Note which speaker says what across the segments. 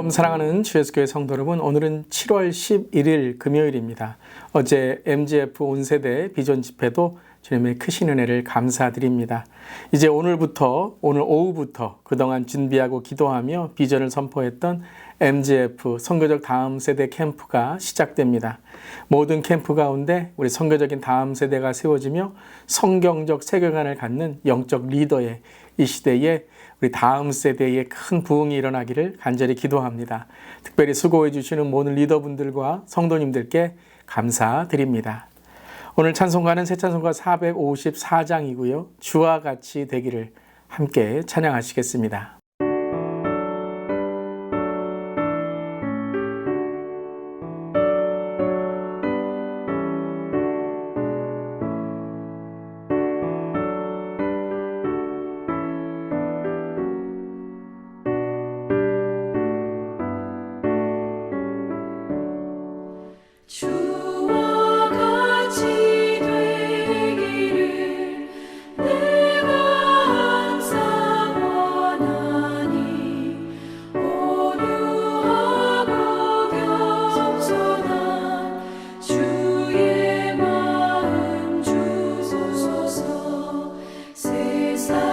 Speaker 1: 샬롬 사랑하는 주 예수교회 성도 여러분, 오늘은 7월 11일 금요일입니다. 어제 MGF 온세대 비전 집회도 주님의 크신 은혜를 감사드립니다. 이제 오늘 오후부터 그동안 준비하고 기도하며 비전을 선포했던 MGF 선교적 다음 세대 캠프가 시작됩니다. 모든 캠프 가운데 우리 선교적인 다음 세대가 세워지며 성경적 세계관을 갖는 영적 리더의 이 시대에 우리 다음 세대에 큰 부흥이 일어나기를 간절히 기도합니다. 특별히 수고해 주시는 모든 리더분들과 성도님들께 감사드립니다. 오늘 찬송가는 새 찬송가 454장이고요. 주와 같이 되기를 함께 찬양하시겠습니다.
Speaker 2: 주와 같이 되기를 내가 항상 원하니 온유하고 겸손한 주의 마음 주소서. 세상에서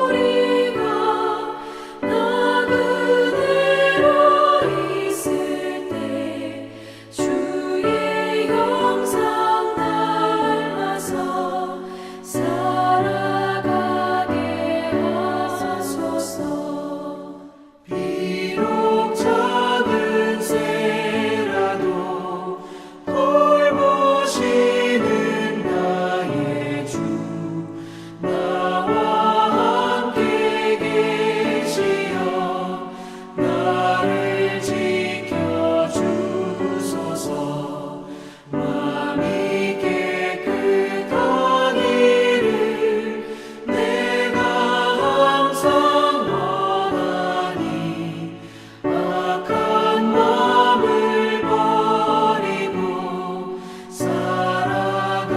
Speaker 2: 우리가 나 그대로 있을 때 주의 형상 닮아서 살아가게 하소서. 비록 작은 새라도 돌보시는 나의 주 나와 함께 계시어 나를 지켜주소서. 마음이 깨끗하기를 내가 항상 원하니 악한 마음을 버리고 살아가게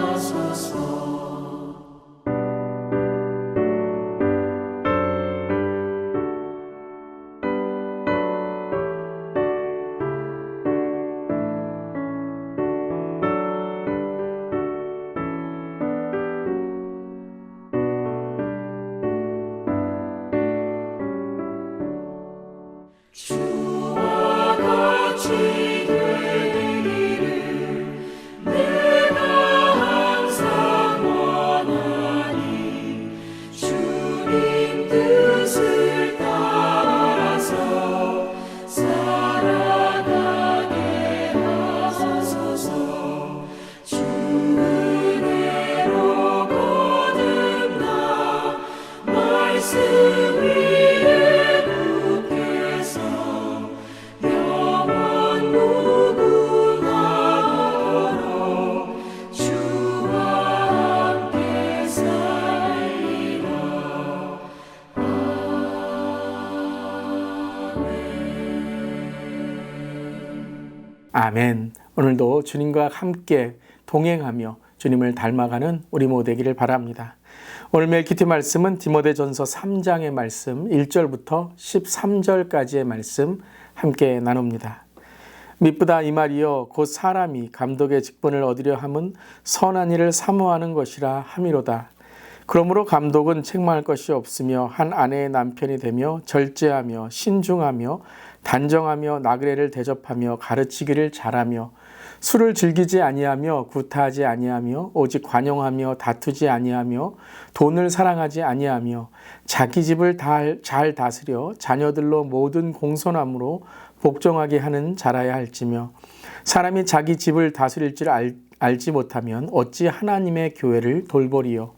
Speaker 2: 하소서. 주와 같이 되기를 내가 항상 원하니 주님 뜻을 따라서 살아가게 하소서. 주 은혜로 거듭나 말씀 위에 굳게서 영원 무궁하도록 주와 함께 살리라.
Speaker 1: 아멘. 오늘도 주님과 함께 동행하며 주님을 닮아가는 우리 모두 되기를 바랍니다. 오늘 멜키티 말씀은 디모데전서 3장의 말씀 1절부터 13절까지의 말씀 함께 나눕니다. 미쁘다 이 말이여 곧 사람이 감독의 직분을 얻으려 함은 선한 일을 사모하는 것이라 함이로다. 그러므로 감독은 책망할 것이 없으며 한 아내의 남편이 되며 절제하며 신중하며 단정하며 나그네를 대접하며 가르치기를 잘하며 술을 즐기지 아니하며 구타하지 아니하며 오직 관용하며 다투지 아니하며 돈을 사랑하지 아니하며 자기 집을 잘 다스려 자녀들로 모든 공손함으로 복종하게 하는 자라야 할지며 사람이 자기 집을 다스릴 줄 알지 못하면 어찌 하나님의 교회를 돌보리요.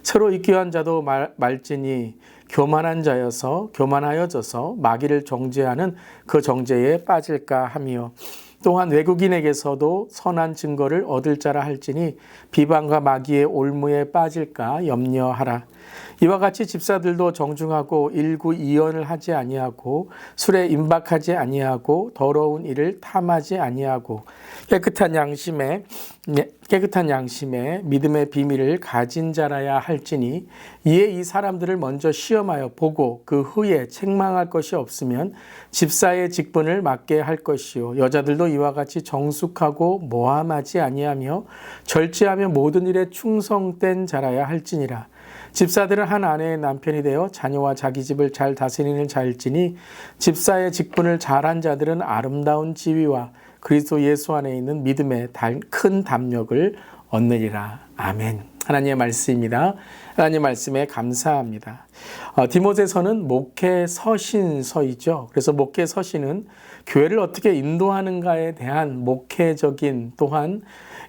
Speaker 1: 새로 입교한 자도 말지니 교만하여져서 마귀를 정죄하는 그 정죄에 빠질까 하며 또한 외국인에게서도 선한 증거를 얻을 자라 할지니 비방과 마귀의 올무에 빠질까 염려하라. 이와 같이 집사들도 정중하고 일구이연을 하지 아니하고 술에 임박하지 아니하고 더러운 일을 탐하지 아니하고 깨끗한 양심에 깨끗한 양심에 믿음의 비밀을 가진 자라야 할지니 이에 이 사람들을 먼저 시험하여 보고 그 후에 책망할 것이 없으면 집사의 직분을 맡게 할 것이요 여자들도 이와 같이 정숙하고 모함하지 아니하며 절제하며 모든 일에 충성된 자라야 할지니라. 집사들은 한 아내의 남편이 되어 자녀와 자기 집을 잘 다스리는 자일지니 집사의 직분을 잘한 자들은 아름다운 지위와 그리스도 예수 안에 있는 믿음의 큰 담력을 얻느니라. 아멘. 하나님의 말씀입니다. 하나님의 말씀에 감사합니다. 디모데서는 목회 서신서이죠. 그래서 목회 서신은 교회를 어떻게 인도하는가에 대한 목회적인 또한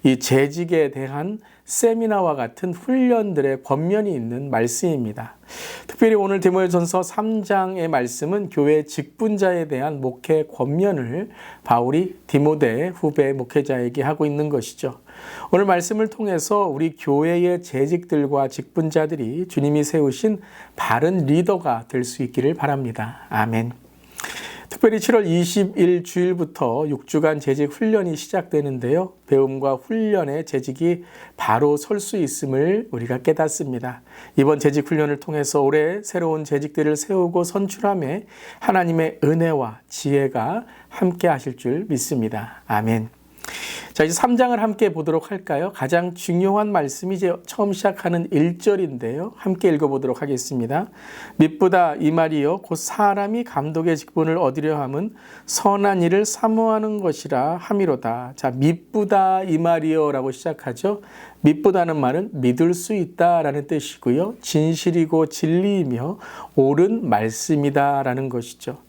Speaker 1: 이 재직에 대한 세미나와 같은 훈련들의 권면이 있는 말씀입니다. 특별히 오늘 디모데전서 3장의 말씀은 교회 직분자에 대한 목회 권면을 바울이 디모데 후배 목회자에게 하고 있는 것이죠. 오늘 말씀을 통해서 우리 교회의 재직들과 직분자들이 주님이 세우신 바른 리더가 될 수 있기를 바랍니다. 아멘. 특별히 7월 20일 주일부터 6주간 재직 훈련이 시작되는데요. 배움과 훈련의 재직이 바로 설 수 있음을 우리가 깨닫습니다. 이번 재직 훈련을 통해서 올해 새로운 재직들을 세우고 선출함에 하나님의 은혜와 지혜가 함께 하실 줄 믿습니다. 아멘. 자, 이제 3장을 함께 보도록 할까요? 가장 중요한 말씀이 이제 처음 시작하는 1절인데요. 함께 읽어보도록 하겠습니다. 미쁘다 이 말이요 곧 사람이 감독의 직분을 얻으려 함은 선한 일을 사모하는 것이라 함이로다. 자, 미쁘다 이 말이요 라고 시작하죠. 미쁘다는 말은 믿을 수 있다라는 뜻이고요. 진실이고 진리이며 옳은 말씀이다라는 것이죠.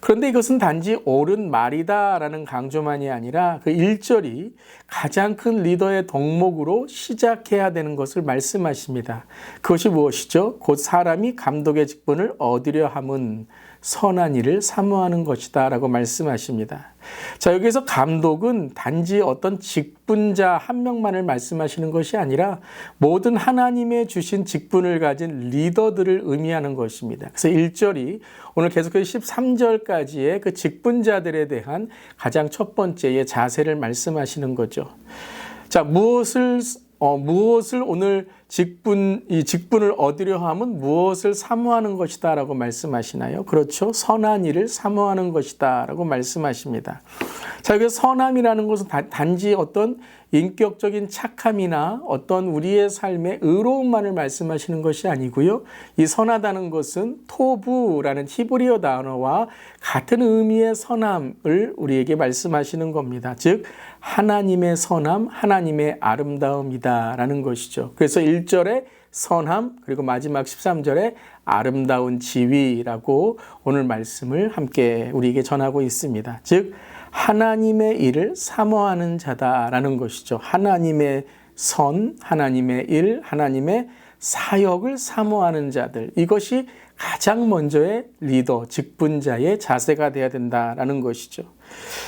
Speaker 1: 그런데 이것은 단지 옳은 말이다라는 강조만이 아니라 그 1절이 가장 큰 리더의 덕목으로 시작해야 되는 것을 말씀하십니다. 그것이 무엇이죠? 곧 사람이 감독의 직분을 얻으려 함은 선한 일을 사모하는 것이다 라고 말씀하십니다. 자, 여기서 감독은 단지 어떤 직분자 한 명만을 말씀하시는 것이 아니라 모든 하나님의 주신 직분을 가진 리더들을 의미하는 것입니다. 그래서 1절이 오늘 계속해서 13절까지의 그 직분자들에 대한 가장 첫 번째의 자세를 말씀하시는 거죠. 자, 무엇을 오늘 이 직분을 얻으려 함은 무엇을 사모하는 것이다 라고 말씀하시나요? 그렇죠. 선한 일을 사모하는 것이다 라고 말씀하십니다. 자, 여기서 선함이라는 것은 단지 어떤 인격적인 착함이나 어떤 우리의 삶의 의로움만을 말씀하시는 것이 아니고요. 이 선하다는 것은 토부라는 히브리어 단어와 같은 의미의 선함을 우리에게 말씀하시는 겁니다. 즉 하나님의 선함, 하나님의 아름다움이다라는 것이죠. 그래서 1절에 선함, 그리고 마지막 13절에 아름다운 지위라고 오늘 말씀을 함께 우리에게 전하고 있습니다. 즉 하나님의 일을 사모하는 자다라는 것이죠. 하나님의 선, 하나님의 일, 하나님의 사역을 사모하는 자들, 이것이 가장 먼저의 리더, 직분자의 자세가 되어야 된다라는 것이죠.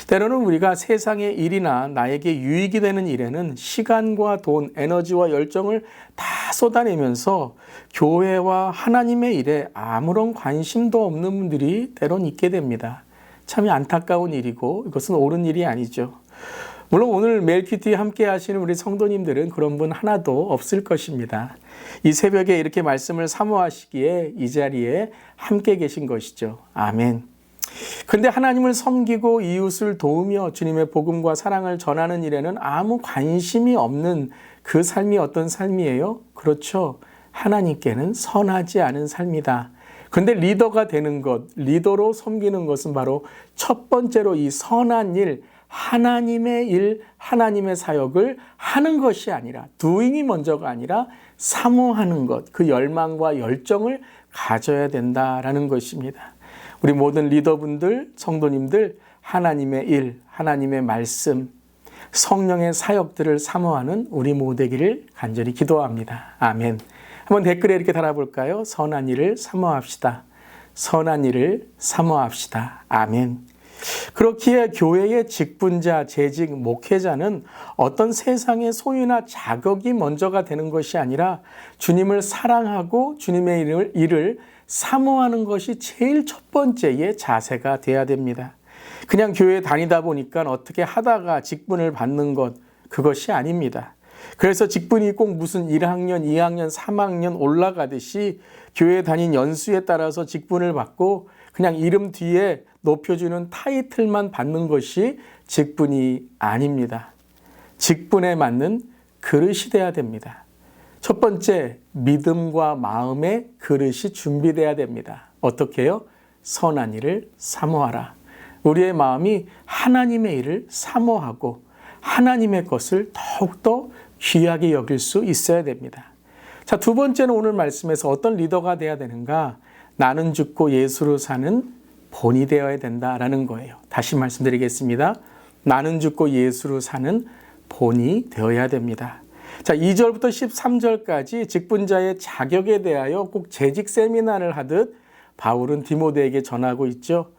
Speaker 1: 때로는 우리가 세상의 일이나 나에게 유익이 되는 일에는 시간과 돈, 에너지와 열정을 다 쏟아내면서 교회와 하나님의 일에 아무런 관심도 없는 분들이 때론 있게 됩니다. 참 안타까운 일이고 이것은 옳은 일이 아니죠. 물론 오늘 멜키티 함께 하시는 우리 성도님들은 그런 분 하나도 없을 것입니다. 이 새벽에 이렇게 말씀을 사모하시기에 이 자리에 함께 계신 것이죠. 아멘. 그런데 하나님을 섬기고 이웃을 도우며 주님의 복음과 사랑을 전하는 일에는 아무 관심이 없는 그 삶이 어떤 삶이에요? 그렇죠. 하나님께는 선하지 않은 삶이다. 그런데 리더가 되는 것, 리더로 섬기는 것은 바로 첫 번째로 이 선한 일, 하나님의 일, 하나님의 사역을 하는 것이 아니라, doing이 먼저가 아니라 사모하는 것, 그 열망과 열정을 가져야 된다라는 것입니다. 우리 모든 리더분들, 성도님들, 하나님의 일, 하나님의 말씀, 성령의 사역들을 사모하는 우리 모두 되기를 간절히 기도합니다. 아멘. 한번 댓글에 이렇게 달아볼까요? 선한 일을 사모합시다. 선한 일을 사모합시다. 아멘. 그렇기에 교회의 직분자, 재직, 목회자는 어떤 세상의 소유나 자격이 먼저가 되는 것이 아니라 주님을 사랑하고 주님의 일을 사모하는 것이 제일 첫 번째의 자세가 돼야 됩니다. 그냥 교회 다니다 보니까 어떻게 하다가 직분을 받는 것, 그것이 아닙니다. 그래서 직분이 꼭 무슨 1학년, 2학년, 3학년 올라가듯이 교회 다닌 연수에 따라서 직분을 받고 그냥 이름 뒤에 높여주는 타이틀만 받는 것이 직분이 아닙니다. 직분에 맞는 그릇이 돼야 됩니다. 첫 번째, 믿음과 마음의 그릇이 준비돼야 됩니다. 어떻게 해요? 선한 일을 사모하라. 우리의 마음이 하나님의 일을 사모하고 하나님의 것을 더욱더 귀하게 여길 수 있어야 됩니다. 자, 두 번째는 오늘 말씀에서 어떤 리더가 되어야 되는가? 나는 죽고 예수로 사는 본이 되어야 된다라는 거예요. 다시 말씀드리겠습니다. 나는 죽고 예수로 사는 본이 되어야 됩니다. 자, 2절부터 13절까지 직분자의 자격에 대하여 꼭 재직 세미나를 하듯 바울은 디모데에게 전하고 있죠.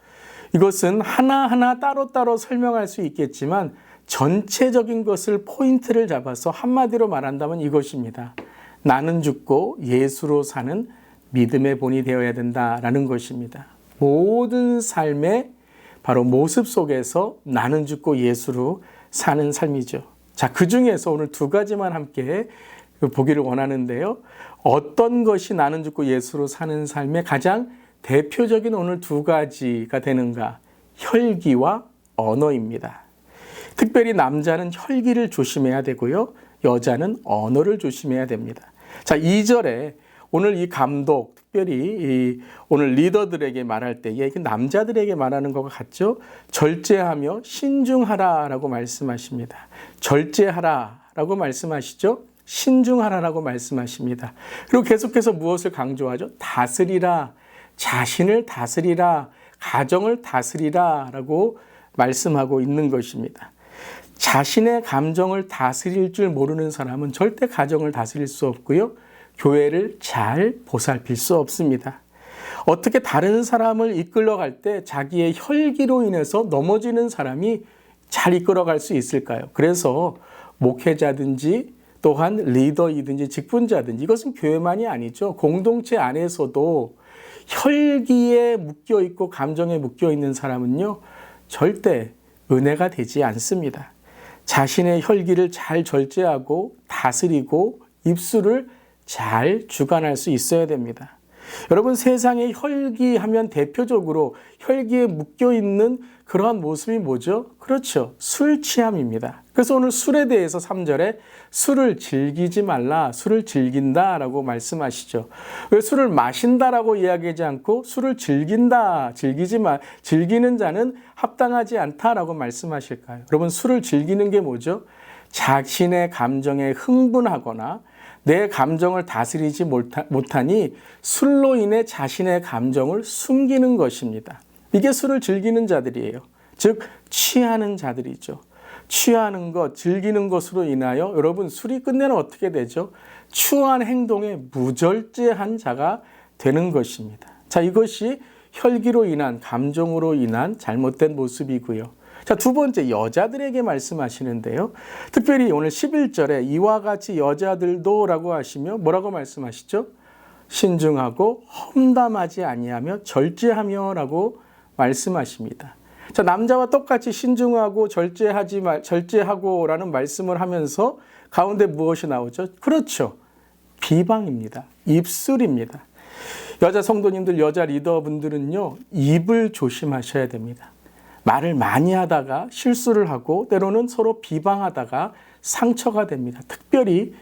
Speaker 1: 이것은 하나하나 따로따로 설명할 수 있겠지만 전체적인 것을 포인트를 잡아서 한마디로 말한다면 이것입니다. 나는 죽고 예수로 사는 믿음의 본이 되어야 된다라는 것입니다. 모든 삶의 바로 모습 속에서 나는 죽고 예수로 사는 삶이죠. 자, 그 중에서 오늘 두 가지만 함께 보기를 원하는데요. 어떤 것이 나는 죽고 예수로 사는 삶의 가장 대표적인 오늘 두 가지가 되는가? 혈기와 언어입니다. 특별히 남자는 혈기를 조심해야 되고요. 여자는 언어를 조심해야 됩니다. 자, 2절에 오늘 이 감독, 특별히 오늘 리더들에게 말할 때에 남자들에게 말하는 것과 같죠. 절제하며 신중하라라고 말씀하십니다. 절제하라라고 말씀하시죠. 신중하라라고 말씀하십니다. 그리고 계속해서 무엇을 강조하죠? 다스리라, 자신을 다스리라, 가정을 다스리라라고 말씀하고 있는 것입니다. 자신의 감정을 다스릴 줄 모르는 사람은 절대 가정을 다스릴 수 없고요. 교회를 잘 보살필 수 없습니다. 어떻게 다른 사람을 이끌어갈 때 자기의 혈기로 인해서 넘어지는 사람이 잘 이끌어갈 수 있을까요? 그래서 목회자든지 또한 리더이든지 직분자든지 이것은 교회만이 아니죠. 공동체 안에서도 혈기에 묶여있고 감정에 묶여있는 사람은요. 절대 은혜가 되지 않습니다. 자신의 혈기를 잘 절제하고 다스리고 입술을 잘 주관할 수 있어야 됩니다. 여러분, 세상에 혈기하면 대표적으로 혈기에 묶여있는 그러한 모습이 뭐죠? 그렇죠. 술 취함입니다. 그래서 오늘 술에 대해서 3절에 술을 즐기지 말라, 술을 즐긴다라고 말씀하시죠. 왜 술을 마신다라고 이야기하지 않고 술을 즐긴다, 즐기는 자는 합당하지 않다라고 말씀하실까요? 여러분, 술을 즐기는 게 뭐죠? 자신의 감정에 흥분하거나 내 감정을 다스리지 못하니 술로 인해 자신의 감정을 숨기는 것입니다. 이게 술을 즐기는 자들이에요. 즉 취하는 자들이죠. 취하는 것, 즐기는 것으로 인하여 여러분 술이 끝내는 어떻게 되죠? 추한 행동에 무절제한 자가 되는 것입니다. 자, 이것이 혈기로 인한 감정으로 인한 잘못된 모습이고요. 자, 두 번째 여자들에게 말씀하시는데요. 특별히 오늘 11절에 이와 같이 여자들도 라고 하시며 뭐라고 말씀하시죠? 신중하고 험담하지 아니하며 절제하며 라고 말씀하십니다. 자, 남자와 똑같이 신중하고 절제하고 라는 말씀을 하면서 가운데 무엇이 나오죠? 그렇죠. 비방입니다. 입술입니다. 여자 성도님들, 여자 리더분들은요, 입을 조심하셔야 됩니다. 말을 많이 하다가 실수를 하고 때로는 서로 비방하다가 상처가 됩니다. 특별히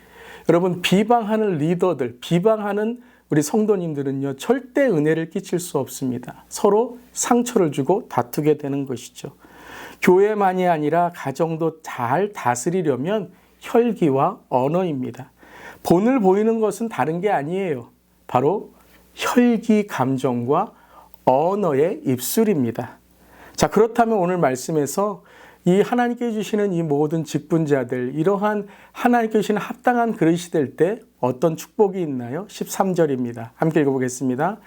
Speaker 1: 여러분 비방하는 리더들, 비방하는 우리 성도님들은요 절대 은혜를 끼칠 수 없습니다. 서로 상처를 주고 다투게 되는 것이죠. 교회만이 아니라 가정도 잘 다스리려면 혈기와 언어입니다. 본을 보이는 것은 다른 게 아니에요. 바로 혈기 감정과 언어의 입술입니다. 자, 그렇다면 오늘 말씀에서 이 하나님께 주시는 이 모든 직분자들, 이러한 하나님께 주시는 합당한 그릇이 될 때 어떤 축복이 있나요? 13절입니다. 함께 읽어보겠습니다.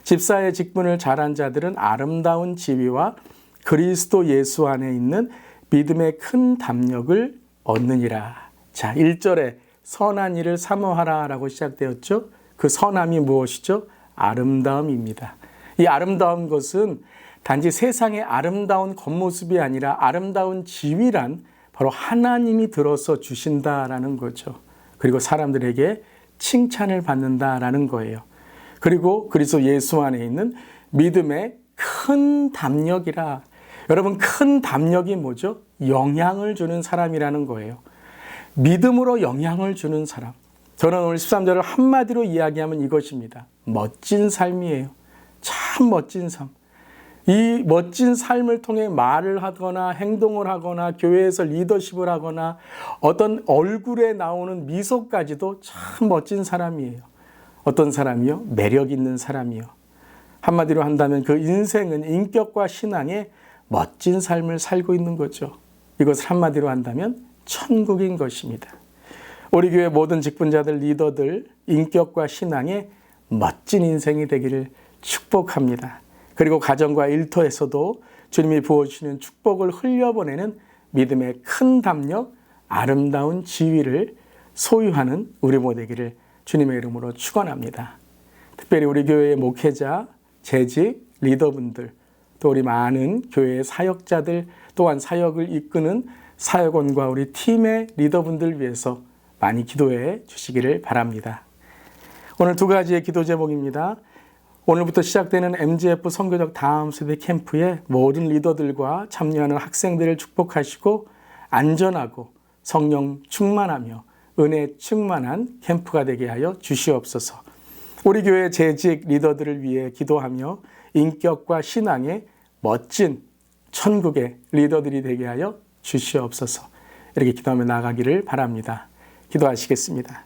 Speaker 1: 집사의 직분을 잘한 자들은 아름다운 지위와 그리스도 예수 안에 있는 믿음의 큰 담력을 얻느니라. 자, 1절에 선한 일을 사모하라 라고 시작되었죠. 그 선함이 무엇이죠? 아름다움입니다. 이 아름다운 것은 단지 세상의 아름다운 겉모습이 아니라 아름다운 지위란 바로 하나님이 들어서 주신다라는 거죠. 그리고 사람들에게 칭찬을 받는다라는 거예요. 그리고 그리스도 예수 안에 있는 믿음의 큰 담력이라. 여러분, 큰 담력이 뭐죠? 영향을 주는 사람이라는 거예요. 믿음으로 영향을 주는 사람. 저는 오늘 13절을 한마디로 이야기하면 이것입니다. 멋진 삶이에요. 참 멋진 삶. 이 멋진 삶을 통해 말을 하거나 행동을 하거나 교회에서 리더십을 하거나 어떤 얼굴에 나오는 미소까지도 참 멋진 사람이에요. 어떤 사람이요? 매력 있는 사람이요. 한마디로 한다면 그 인생은 인격과 신앙의 멋진 삶을 살고 있는 거죠. 이것을 한마디로 한다면 천국인 것입니다. 우리 교회 모든 직분자들, 리더들, 인격과 신앙의 멋진 인생이 되기를 축복합니다. 그리고 가정과 일터에서도 주님이 부어주시는 축복을 흘려보내는 믿음의 큰 담력, 아름다운 지위를 소유하는 우리 모두 되기를 주님의 이름으로 축원합니다. 특별히 우리 교회의 목회자, 재직, 리더분들, 또 우리 많은 교회의 사역자들, 또한 사역을 이끄는 사역원과 우리 팀의 리더분들 위해서 많이 기도해 주시기를 바랍니다. 오늘 두 가지의 기도 제목입니다. 오늘부터 시작되는 MGF 선교적 다음 세대 캠프에 모든 리더들과 참여하는 학생들을 축복하시고 안전하고 성령 충만하며 은혜 충만한 캠프가 되게 하여 주시옵소서. 우리 교회 재직 리더들을 위해 기도하며 인격과 신앙의 멋진 천국의 리더들이 되게 하여 주시옵소서. 이렇게 기도하며 나가기를 바랍니다. 기도하시겠습니다.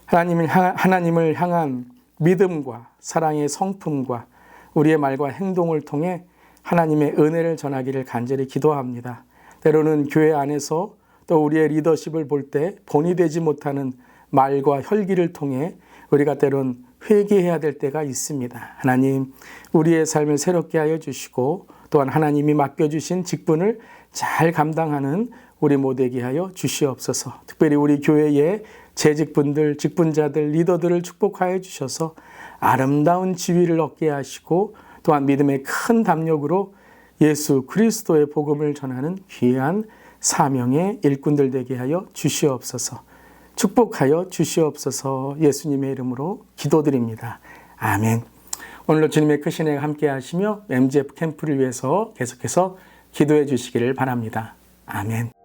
Speaker 1: 하나님을 향한 믿음과 사랑의 성품과 우리의 말과 행동을 통해 하나님의 은혜를 전하기를 간절히 기도합니다. 때로는 교회 안에서 또 우리의 리더십을 볼 때 본이 되지 못하는 말과 혈기를 통해 우리가 때론 회개해야 될 때가 있습니다. 하나님, 우리의 삶을 새롭게 하여 주시고 또한 하나님이 맡겨주신 직분을 잘 감당하는 우리 모두에게 하여 주시옵소서. 특별히 우리 교회의 재직분들, 직분자들, 리더들을 축복하여 주셔서 아름다운 지위를 얻게 하시고 또한 믿음의 큰 담력으로 예수 그리스도의 복음을 전하는 귀한 사명의 일꾼들 되게 하여 주시옵소서. 축복하여 주시옵소서. 예수님의 이름으로 기도드립니다. 아멘. 오늘도 주님의 크신 은혜가 함께 하시며 MGF 캠프를 위해서 계속해서 기도해 주시기를 바랍니다. 아멘.